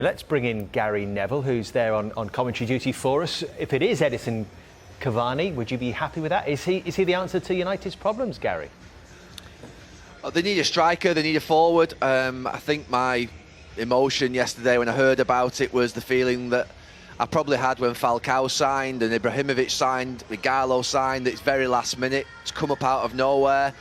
Let's bring in Gary Neville, who's there on commentary duty for us. If it is Edinson Cavani, would you be happy with that? Is he the answer to United's problems, Gary? They need a striker, they need a forward. I think my emotion yesterday when I heard about it was the feeling that I probably had when Falcao signed and Ibrahimovic signed, Gallo signed. It's very last minute. It's come up out of nowhere.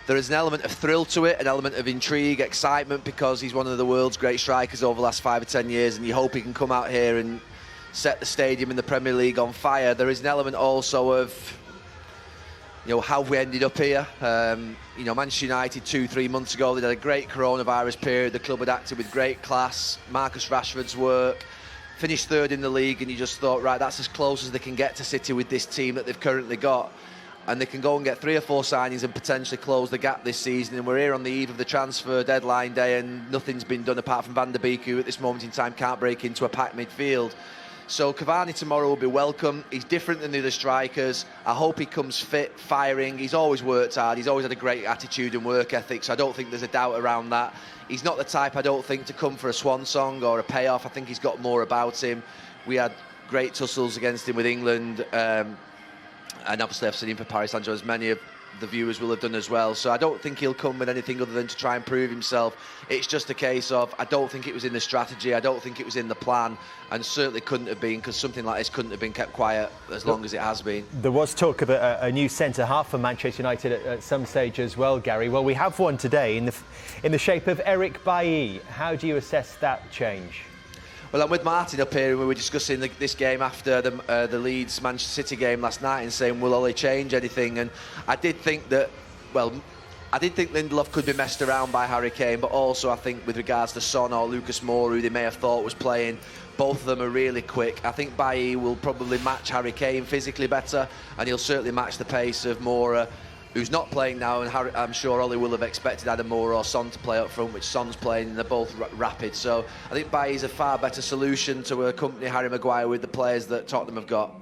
There is an element of thrill to it, an element of intrigue, excitement, because he's one of the world's great strikers over the last 5 or 10 years, and you hope he can come out here and set the stadium in the Premier League on fire. There is an element also of, how we ended up here. Manchester United 2-3 months ago, they had a great coronavirus period. The club had acted with great class. Marcus Rashford's work. Finished third in the league, and you just thought, right, that's as close as they can get to City with this team that they've currently got. And they can go and get 3 or 4 signings and potentially close the gap this season. And we're here on the eve of the transfer deadline day, and nothing's been done apart from Van der Beek, who at this moment in time can't break into a packed midfield. So Cavani tomorrow will be welcome. He's different than the other strikers. I hope he comes fit, firing. He's always worked hard. He's always had a great attitude and work ethic, so I don't think there's a doubt around that. He's not the type, I don't think, to come for a swan song or a payoff. I think he's got more about him. We had great tussles against him with England, and obviously I've seen him for Paris Saint-Germain, as many of the viewers will have done as well. So I don't think he'll come with anything other than to try and prove himself. It's just a case of, I don't think it was in the strategy, I don't think it was in the plan, and certainly couldn't have been, because something like this couldn't have been kept quiet as long as it has been. There was talk of a new centre-half for Manchester United at some stage as well, Gary. Well, we have one today in the shape of Eric Bailly. How do you assess that change? Well, I'm with Martin up here, and we were discussing this game after the Leeds Manchester City game last night, and saying, will Ollie change anything? And I did think that, I did think Lindelof could be messed around by Harry Kane, but also I think with regards to Son or Lucas Moura, who they may have thought was playing, both of them are really quick. I think Bailly will probably match Harry Kane physically better, and he'll certainly match the pace of Moura, who's not playing now, and I'm sure Ollie will have expected either Moura or Son to play up front, which Son's playing, and they're both rapid. So I think Bailly's a far better solution to accompany Harry Maguire with the players that Tottenham have got.